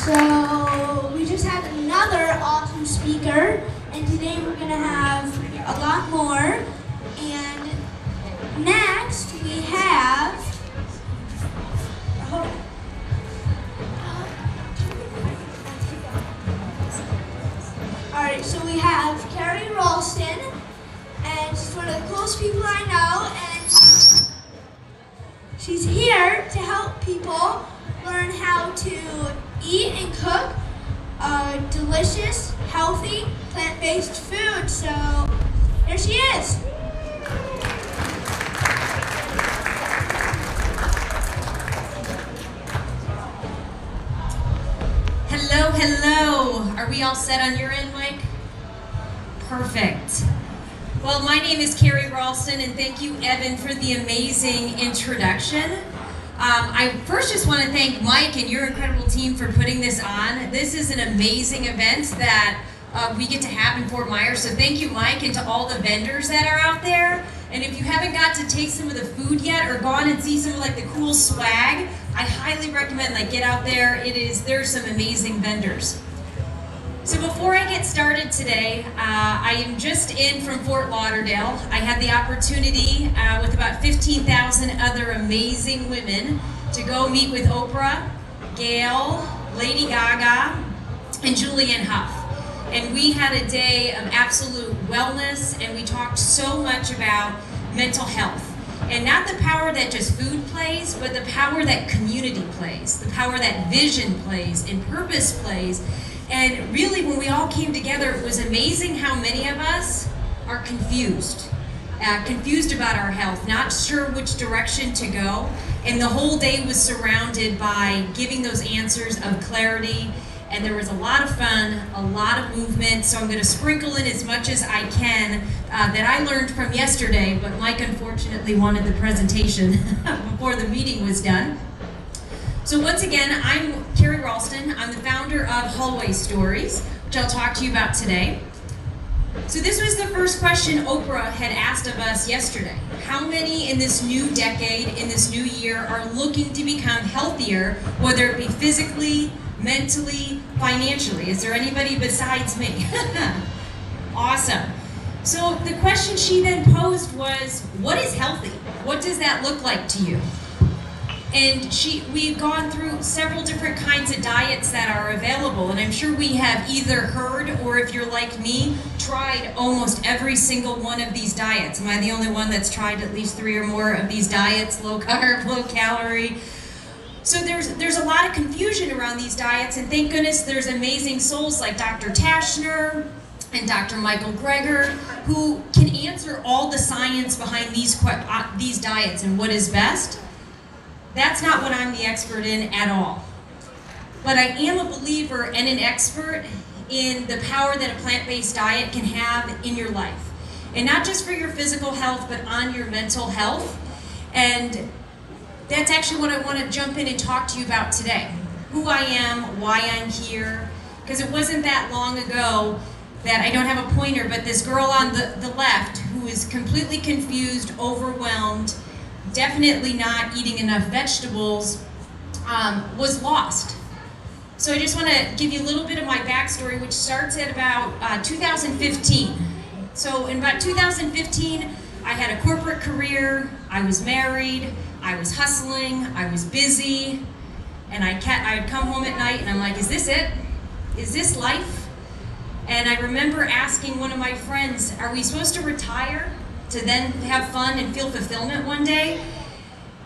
So we just had another awesome speaker, and today we're going to have a lot more. And next we have, hold on. Alright, so we have Carey Ralston, and she's one of the coolest people I know, and she's here to help people learn how to eat and cook delicious, healthy, plant-based food. So here she is. Hello, hello. Are we all set on your end, Mike? Perfect. Well, my name is Carey Ralston, and thank you, Evan, for the amazing introduction. I first just want to thank Mike and your incredible team for putting this on. This is an amazing event that we get to have in Fort Myers, so thank you, Mike, and to all the vendors that are out there. And if you haven't got to taste some of the food yet or gone and see some of the cool swag, I highly recommend get out there. There's some amazing vendors. So before I get started today, I am just in from Fort Lauderdale. I had the opportunity with about 15,000 other amazing women to go meet with Oprah, Gail, Lady Gaga, and Julianne Hough. And we had a day of absolute wellness, and we talked so much about mental health. And not the power that just food plays, but the power that community plays, the power that vision plays and purpose plays. And really, when we all came together, it was amazing how many of us are confused about our health, not sure which direction to go. And the whole day was surrounded by giving those answers of clarity. And there was a lot of fun, a lot of movement. So I'm going to sprinkle in as much as I can that I learned from yesterday, but Mike unfortunately wanted the presentation before the meeting was done. So once again, I'm Carey Ralston. I'm the founder of Hallway Stories, which I'll talk to you about today. So this was the first question Oprah had asked of us yesterday. How many in this new decade, in this new year, are looking to become healthier, whether it be physically, mentally, financially? Is there anybody besides me? Awesome. So the question she then posed was, what is healthy? What does that look like to you? And we've gone through several different kinds of diets that are available, and I'm sure we have either heard, or if you're like me, tried almost every single one of these diets. Am I the only one that's tried at least 3 or more of these diets, low carb, low calorie? So there's a lot of confusion around these diets, and thank goodness there's amazing souls like Dr. Tashner and Dr. Michael Greger who can answer all the science behind these diets and what is best. That's not what I'm the expert in at all. But I am a believer and an expert in the power that a plant-based diet can have in your life. And not just for your physical health, but on your mental health. And that's actually what I want to jump in and talk to you about today. Who I am, why I'm here. Because it wasn't that long ago that, I don't have a pointer, but this girl on the left who is completely confused, overwhelmed, definitely not eating enough vegetables, was lost. So I just want to give you a little bit of my backstory, which starts at about 2015. So in about 2015, I had a corporate career, I was married, I was hustling, I was busy, and I'd come home at night and I'm like, is this it? Is this life? And I remember asking one of my friends, are we supposed to retire to then have fun and feel fulfillment one day?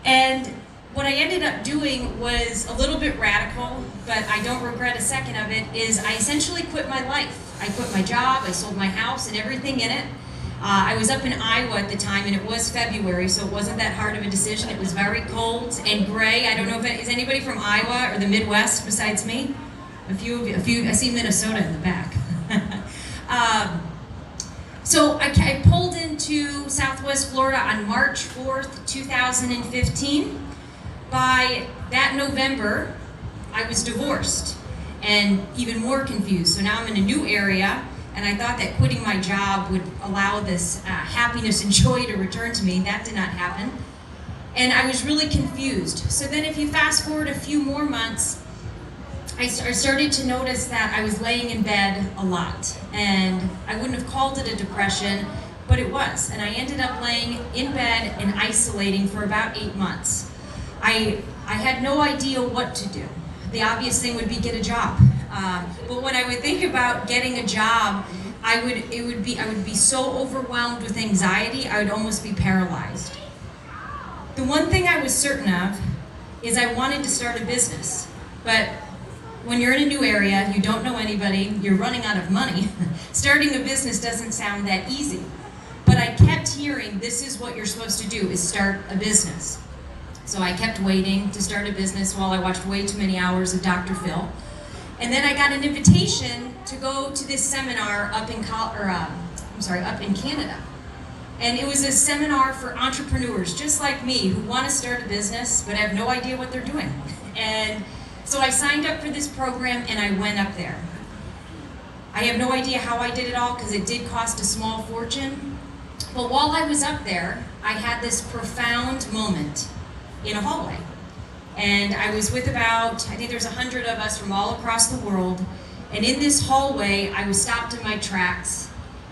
And what I ended up doing was a little bit radical, but I don't regret a second of it, is I essentially quit my life. I quit my job, I sold my house and everything in it. I was up in Iowa at the time, and it was February, so it wasn't that hard of a decision. It was very cold and gray. I don't know is anybody from Iowa or the Midwest besides me? A few. I see Minnesota in the back. So I pulled into Southwest Florida on March 4th, 2015. By that November, I was divorced and even more confused. So now I'm in a new area, and I thought that quitting my job would allow this happiness and joy to return to me. That did not happen. And I was really confused. So then if you fast forward a few more months, I started to notice that I was laying in bed a lot, and I wouldn't have called it a depression, but it was. And I ended up laying in bed and isolating for about 8 months. I had no idea what to do. The obvious thing would be get a job. But when I would think about getting a job, I would be so overwhelmed with anxiety, I would almost be paralyzed. The one thing I was certain of is I wanted to start a business. But when you're in a new area, you don't know anybody, you're running out of money, starting a business doesn't sound that easy. But I kept hearing, this is what you're supposed to do, is start a business. So I kept waiting to start a business while I watched way too many hours of Dr. Phil. And then I got an invitation to go to this seminar up in Canada. And it was a seminar for entrepreneurs just like me who want to start a business but have no idea what they're doing. And so I signed up for this program and I went up there. I have no idea how I did it all because it did cost a small fortune. But while I was up there, I had this profound moment in a hallway. And I was with about, I think there's 100 of us from all across the world. And in this hallway, I was stopped in my tracks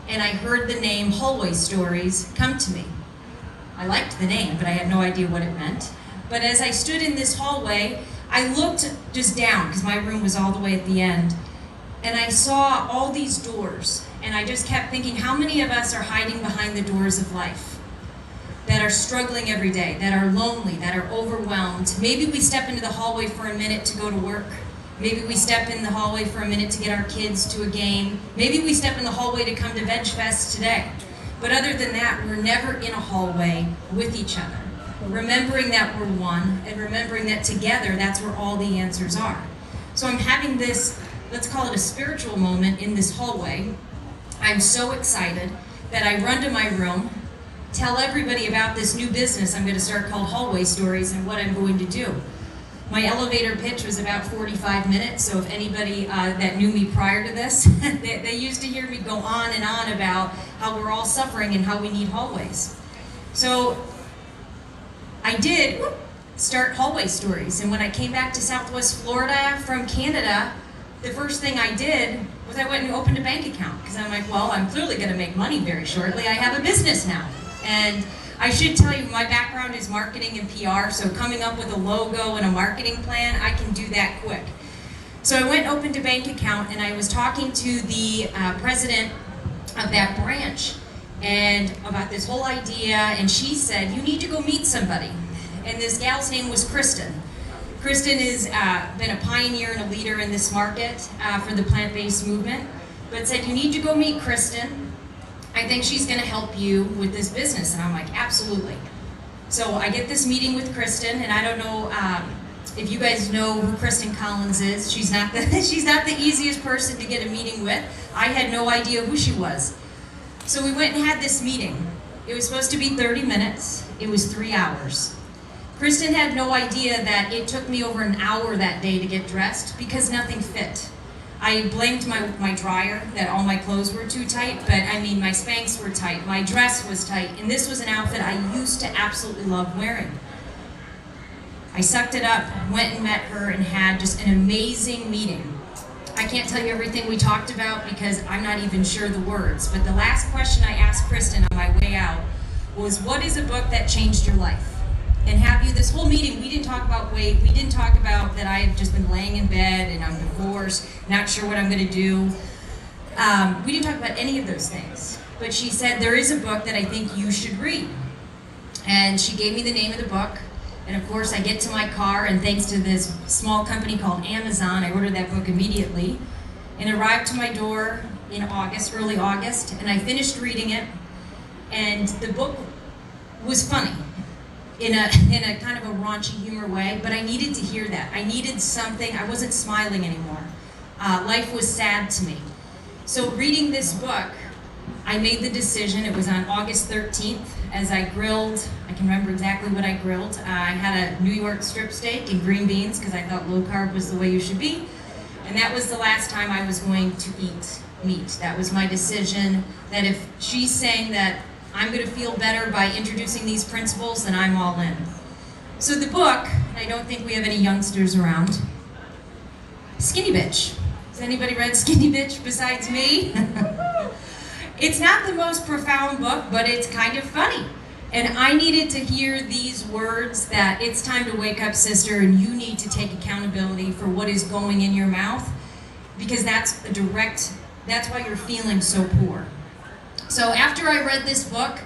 and I heard the name Hallway Stories come to me. I liked the name, but I had no idea what it meant. But as I stood in this hallway, I looked just down, because my room was all the way at the end, and I saw all these doors. And I just kept thinking, how many of us are hiding behind the doors of life? That are struggling every day, that are lonely, that are overwhelmed. Maybe we step into the hallway for a minute to go to work. Maybe we step in the hallway for a minute to get our kids to a game. Maybe we step in the hallway to come to Veg Fest today. But other than that, we're never in a hallway with each other. Remembering that we're one, and remembering that together, that's where all the answers are. So I'm having this, let's call it a spiritual moment in this hallway. I'm so excited that I run to my room, tell everybody about this new business I'm going to start called Hallway Stories and what I'm going to do. My elevator pitch was about 45 minutes, so if anybody that knew me prior to this, they used to hear me go on and on about how we're all suffering and how we need hallways. So I did start Hallway Stories, and when I came back to Southwest Florida from Canada, the first thing I did was I went and opened a bank account, because I'm like, well, I'm clearly going to make money very shortly. I have a business now. And I should tell you, my background is marketing and PR, so coming up with a logo and a marketing plan, I can do that quick. So I went and opened a bank account, and I was talking to the president of that branch and about this whole idea, and she said, you need to go meet somebody. And this gal's name was Kristin. Kristin has been a pioneer and a leader in this market for the plant-based movement, but said, you need to go meet Kristin. I think she's going to help you with this business. And I'm like, absolutely. So I get this meeting with Kristin, and I don't know if you guys know who Kristin Collins is. She's not the easiest person to get a meeting with. I had no idea who she was. So we went and had this meeting. It was supposed to be 30 minutes. It was 3 hours. Kristin had no idea that it took me over an hour that day to get dressed because nothing fit. I blamed my dryer, that all my clothes were too tight, but I mean, my Spanx were tight, my dress was tight, and this was an outfit I used to absolutely love wearing. I sucked it up, went and met her, and had just an amazing meeting. I can't tell you everything we talked about because I'm not even sure the words, but the last question I asked Kristin on my way out was, what is a book that changed your life? And have you, this whole meeting, we didn't talk about weight, we didn't talk about that I have just been laying in bed and I'm divorced, not sure what I'm going to do. We didn't talk about any of those things. But she said, there is a book that I think you should read. And she gave me the name of the book. And of course, I get to my car, and thanks to this small company called Amazon, I ordered that book immediately. And it arrived to my door in August, early August, and I finished reading it. And the book was funny. In a kind of a raunchy humor way, but I needed to hear that. I needed something. I wasn't smiling anymore. Life was sad to me. So reading this book, I made the decision. It was on August 13th as I grilled. I can remember exactly what I grilled. I had a New York strip steak and green beans because I thought low carb was the way you should be. And that was the last time I was going to eat meat. That was my decision, that if she's saying that I'm going to feel better by introducing these principles, then I'm all in. So the book, I don't think we have any youngsters around. Skinny Bitch. Has anybody read Skinny Bitch besides me? It's not the most profound book, but it's kind of funny. And I needed to hear these words that it's time to wake up, sister, and you need to take accountability for what is going in your mouth, because that's why you're feeling so poor. So after I read this book,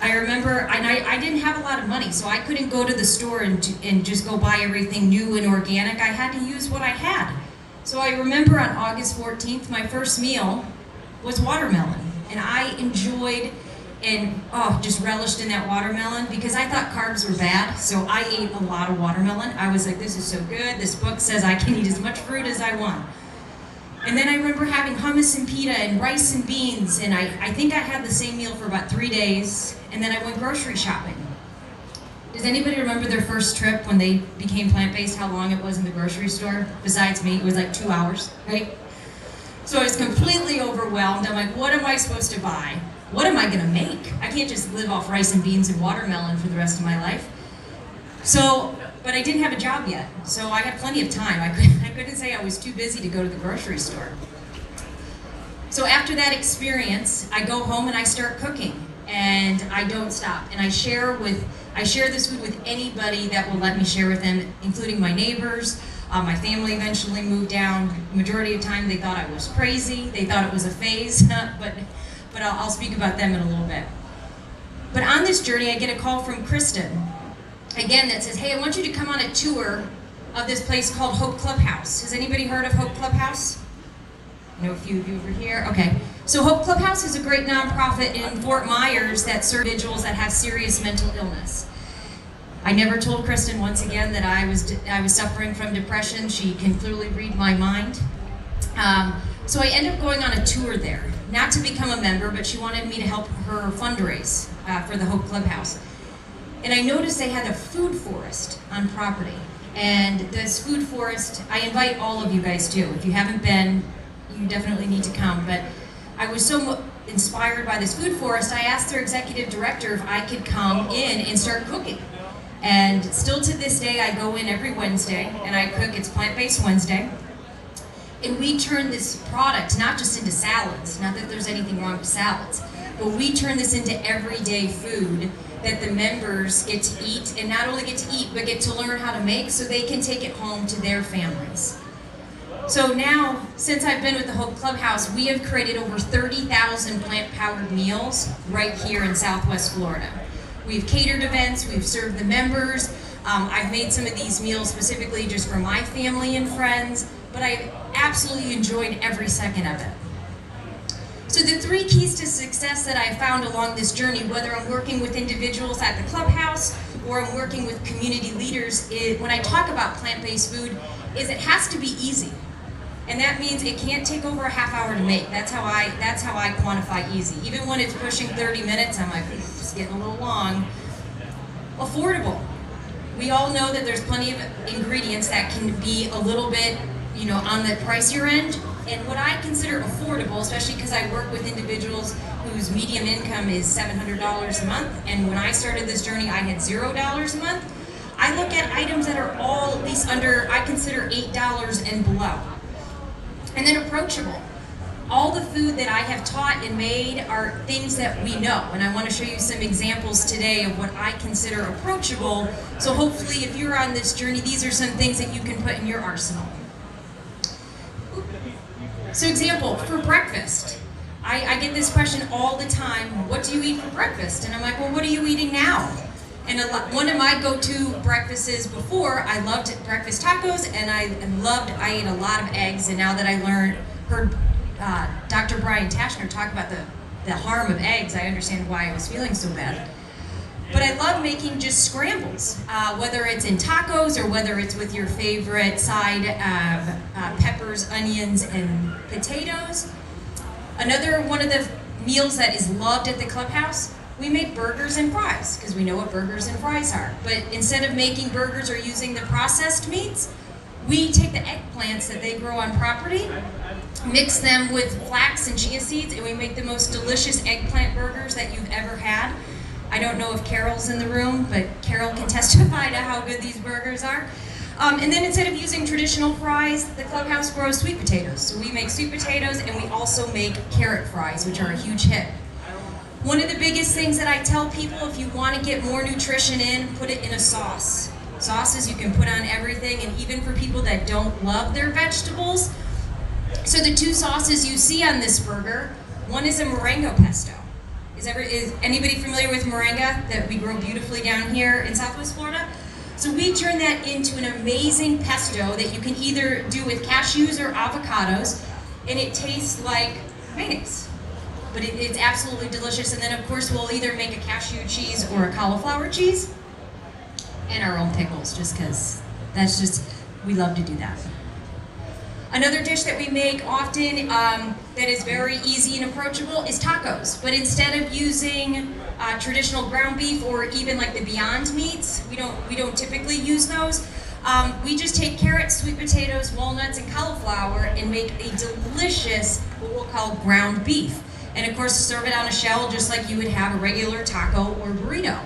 I remember, and I didn't have a lot of money, so I couldn't go to the store and just go buy everything new and organic. I had to use what I had. So I remember on August 14th, my first meal was watermelon. And I enjoyed and just relished in that watermelon because I thought carbs were bad, so I ate a lot of watermelon. I was like, this is so good. This book says I can eat as much fruit as I want. And then I remember having hummus and pita and rice and beans, and I think I had the same meal for about 3 days, and then I went grocery shopping. Does anybody remember their first trip when they became plant-based, how long it was in the grocery store? Besides me, it was like 2 hours, right? So I was completely overwhelmed. I'm like, what am I supposed to buy? What am I gonna make? I can't just live off rice and beans and watermelon for the rest of my life. So, but I didn't have a job yet, so I had plenty of time. I couldn't say I was too busy to go to the grocery store. So after that experience, I go home and I start cooking, and I don't stop. And I share this food with anybody that will let me share with them, including my neighbors. My family eventually moved down. Majority of the time they thought I was crazy. They thought it was a phase, but I'll speak about them in a little bit. But on this journey, I get a call from Kristin, again, that says, hey, I want you to come on a tour of this place called Hope Clubhouse. Has anybody heard of Hope Clubhouse? I know a few of you over here. Okay. So Hope Clubhouse is a great nonprofit in Fort Myers that serves individuals that have serious mental illness. I never told Kristin once again that I was suffering from depression. She can clearly read my mind. So I ended up going on a tour there, not to become a member, but she wanted me to help her fundraise for the Hope Clubhouse. And I noticed they had a food forest on property. And this food forest, I invite all of you guys too. If you haven't been, you definitely need to come. But I was so inspired by this food forest, I asked their executive director if I could come in and start cooking. And still to this day, I go in every Wednesday and I cook. It's Plant-Based Wednesday. And we turn this product not just into salads, not that there's anything wrong with salads, but we turn this into everyday food that the members get to eat, and not only get to eat, but get to learn how to make so they can take it home to their families. So now, since I've been with the Hope Clubhouse, we have created over 30,000 plant-powered meals right here in Southwest Florida. We've catered events, we've served the members. I've made some of these meals specifically just for my family and friends, but I've absolutely enjoyed every second of it. So the 3 keys to success that I found along this journey, whether I'm working with individuals at the clubhouse or I'm working with community leaders, when I talk about plant-based food, is it has to be easy. And that means it can't take over a half hour to make. That's how I quantify easy. Even when it's pushing 30 minutes, I'm like, it's getting a little long. Affordable. We all know that there's plenty of ingredients that can be a little bit, on the pricier end. And what I consider affordable, especially because I work with individuals whose median income is $700 a month, and when I started this journey, I had $0 a month. I look at items that are all at least under, I consider $8 and below. And then approachable. All the food that I have taught and made are things that we know, and I want to show you some examples today of what I consider approachable. So hopefully if you're on this journey, these are some things that you can put in your arsenal. So example, for breakfast, I get this question all the time, what do you eat for breakfast? And I'm like, well, what are you eating now? And one of my go-to breakfasts before, I loved breakfast tacos, and I ate a lot of eggs, and now that I heard Dr. Brian Tashner talk about the harm of eggs, I understand why I was feeling so bad. But I love making just scrambles, whether it's in tacos or whether it's with your favorite side of peppers, onions, and potatoes. Another one of the meals that is loved at the clubhouse, we make burgers and fries, because we know what burgers and fries are. But instead of making burgers or using the processed meats, we take the eggplants that they grow on property, mix them with flax and chia seeds, and we make the most delicious eggplant burgers that you've ever had. I don't know if Carol's in the room, but Carol can testify to how good these burgers are. And then instead of using traditional fries, the Clubhouse grows sweet potatoes. So we make sweet potatoes and we also make carrot fries, which are a huge hit. One of the biggest things that I tell people, if you want to get more nutrition in, put it in a sauce. Sauces you can put on everything, and even for people that don't love their vegetables. So the two sauces you see on this burger, one is a moringa pesto. Is anybody familiar with moringa that we grow beautifully down here in Southwest Florida? So we turn that into an amazing pesto that you can either do with cashews or avocados, and it tastes like mayonnaise. But it's absolutely delicious. And then of course we'll either make a cashew cheese or a cauliflower cheese, and our own pickles, just because we love to do that. Another dish that we make often that is very easy and approachable is tacos. But instead of using traditional ground beef or even like the Beyond meats, we don't typically use those. We just take carrots, sweet potatoes, walnuts, and cauliflower and make a delicious, what we'll call ground beef. And of course, serve it on a shell just like you would have a regular taco or burrito.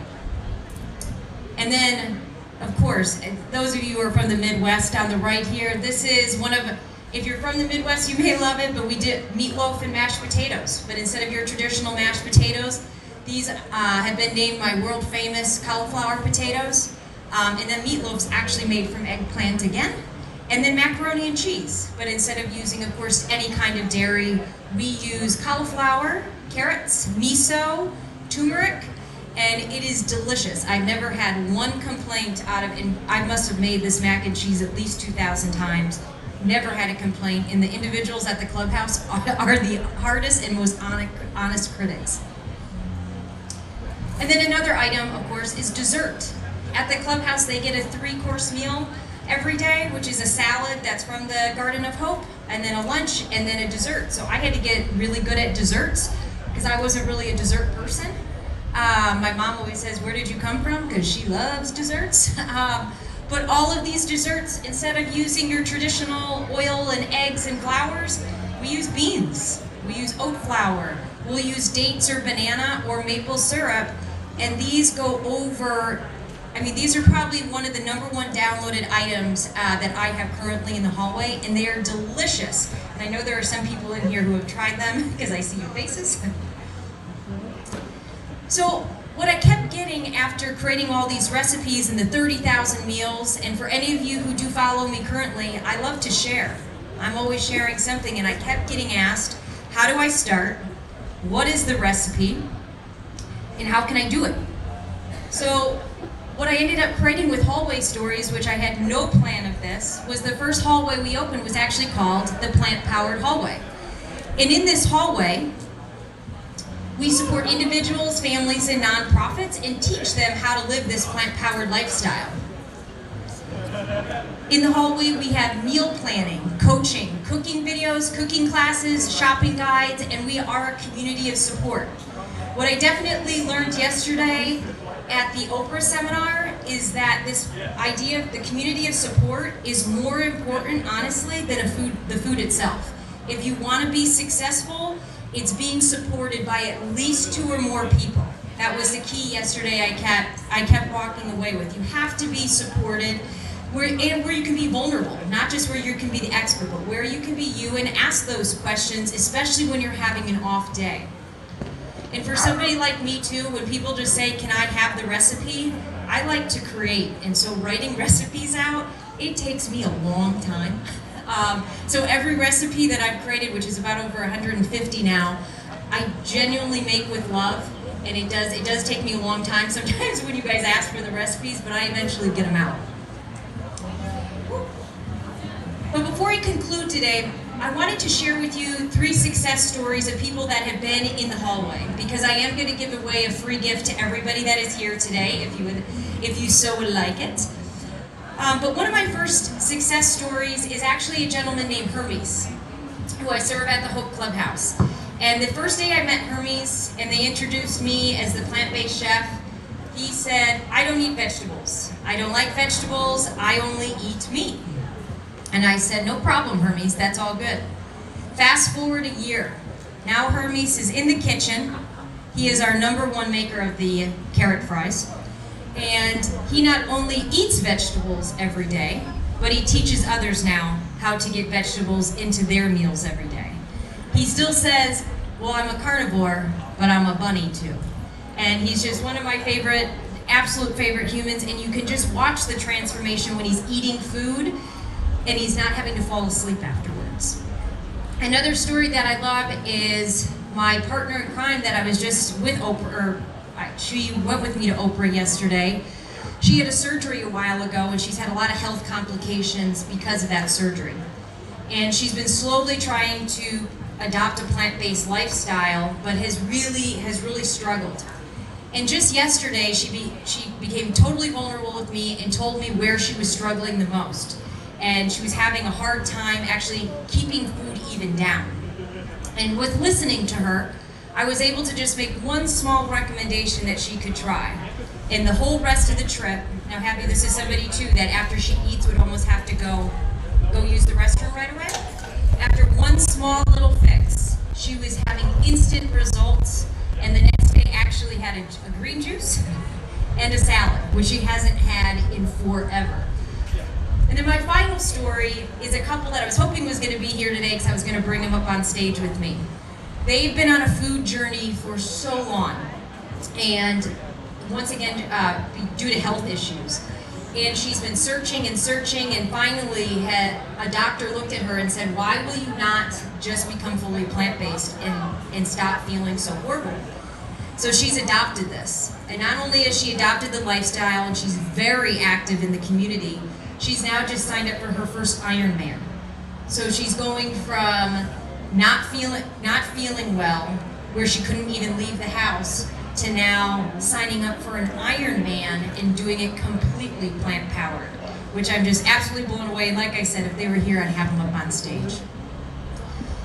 And then, of course, those of you who are from the Midwest on the right here, this is one of, if you're from the Midwest, you may love it, but we did meatloaf and mashed potatoes. But instead of your traditional mashed potatoes, these have been named my world famous cauliflower potatoes. And then meatloaf's actually made from eggplant again. And then macaroni and cheese. But instead of using, of course, any kind of dairy, we use cauliflower, carrots, miso, turmeric, and it is delicious. I've never had one complaint out of it. I must have made this mac and cheese at least 2,000 times. Never had a complaint, and the individuals at the Clubhouse are the hardest and most honest critics. And then another item, of course, is dessert. At the Clubhouse, they get a 3-course meal every day, which is a salad that's from the Garden of Hope, and then a lunch, and then a dessert. So I had to get really good at desserts, because I wasn't really a dessert person. My mom always says, where did you come from? Because she loves desserts. But all of these desserts, instead of using your traditional oil and eggs and flours, we use beans. We use oat flour. We'll use dates or banana or maple syrup. And these go over, I mean, these are probably one of the #1 downloaded items that I have currently in the hallway, and they are delicious. And I know there are some people in here who have tried them because I see your faces. So what I kept getting after creating all these recipes and the 30,000 meals, and for any of you who do follow me currently, I love to share. I'm always sharing something, and I kept getting asked, how do I start? What is the recipe? And how can I do it? So what I ended up creating with Hallway Stories, which I had no plan of this, was the first hallway we opened was actually called the Plant-Powered Hallway. And in this hallway, we support individuals, families, and nonprofits and teach them how to live this plant-powered lifestyle. In the hallway, we have meal planning, coaching, cooking videos, cooking classes, shopping guides, and we are a community of support. What I definitely learned yesterday at the Oprah seminar is that this idea of the community of support is more important, honestly, than the food itself. If you want to be successful, it's being supported by at least 2 or more people. That was the key yesterday I kept walking away with. You have to be supported where you can be vulnerable, not just where you can be the expert, but where you can be you and ask those questions, especially when you're having an off day. And for somebody like me too, when people just say, can I have the recipe? I like to create, and so writing recipes out, it takes me a long time. So every recipe that I've created, which is about over 150 now, I genuinely make with love, and it does take me a long time sometimes when you guys ask for the recipes, but I eventually get them out. But before I conclude today, I wanted to share with you 3 success stories of people that have been in the hallway, because I am going to give away a free gift to everybody that is here today, if you so would like it. But one of my first success stories is actually a gentleman named Hermes, who I serve at the Hope Clubhouse. And the first day I met Hermes, and they introduced me as the plant-based chef, he said, I don't eat vegetables. I don't like vegetables, I only eat meat. And I said, no problem, Hermes, that's all good. Fast forward a year. Now Hermes is in the kitchen. He is our #1 maker of the carrot fries. And he not only eats vegetables every day, but he teaches others now how to get vegetables into their meals every day. He still says, well, I'm a carnivore, but I'm a bunny too. And he's just one of my favorite, absolute favorite humans, and you can just watch the transformation when he's eating food and he's not having to fall asleep afterwards. Another story that I love is my partner in crime that I was just with Oprah, she went with me to Oprah yesterday. She had a surgery a while ago and she's had a lot of health complications because of that surgery. And she's been slowly trying to adopt a plant-based lifestyle, but has really struggled. And just yesterday, she became totally vulnerable with me and told me where she was struggling the most. And she was having a hard time actually keeping food even down. And with listening to her, I was able to just make one small recommendation that she could try. And the whole rest of the trip, now Happy, this is somebody too that after she eats would almost have to go use the restroom right away. After one small little fix, she was having instant results, and the next day actually had a green juice and a salad, which she hasn't had in forever. And then my final story is a couple that I was hoping was going to be here today because I was going to bring them up on stage with me. They've been on a food journey for so long, and once again, due to health issues. And she's been searching and searching, and finally a doctor looked at her and said, why will you not just become fully plant-based and stop feeling so horrible? So she's adopted this. And not only has she adopted the lifestyle and she's very active in the community, she's now just signed up for her first Ironman. So she's going from not feeling well, where she couldn't even leave the house, to now signing up for an Ironman and doing it completely plant-powered, which I'm just absolutely blown away. Like I said, if they were here, I'd have them up on stage.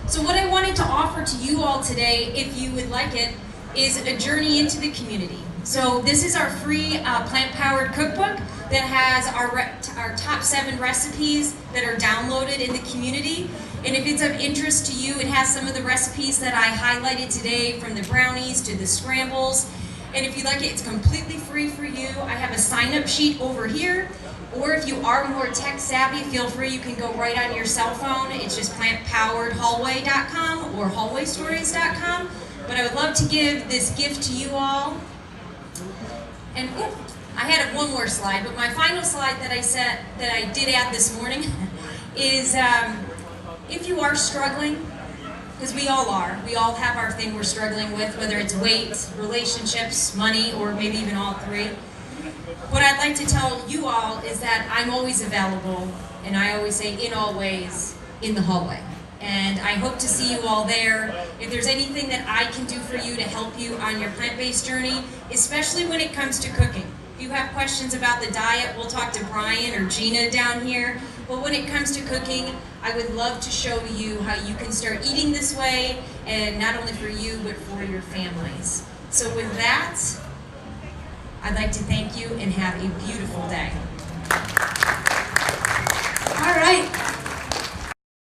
So what I wanted to offer to you all today, if you would like it, is a journey into the community. So this is our free plant-powered cookbook that has our top 7 recipes that are downloaded in the community. And if it's of interest to you, it has some of the recipes that I highlighted today, from the brownies to the scrambles. And if you like it, it's completely free for you. I have a sign-up sheet over here. Or if you are more tech savvy, feel free, you can go right on your cell phone. It's just plantpoweredhallway.com or hallwaystories.com. But I would love to give this gift to you all. And I had one more slide, but my final slide that I did add this morning is if you are struggling, because we all have our thing we're struggling with, whether it's weight, relationships, money, or maybe even all 3. What I'd like to tell you all is that I'm always available, and I always say in all ways, in the hallway. And I hope to see you all there. If there's anything that I can do for you to help you on your plant-based journey, especially when it comes to cooking. If you have questions about the diet, we'll talk to Brian or Gina down here. But when it comes to cooking, I would love to show you how you can start eating this way, and not only for you, but for your families. So with that, I'd like to thank you and have a beautiful day.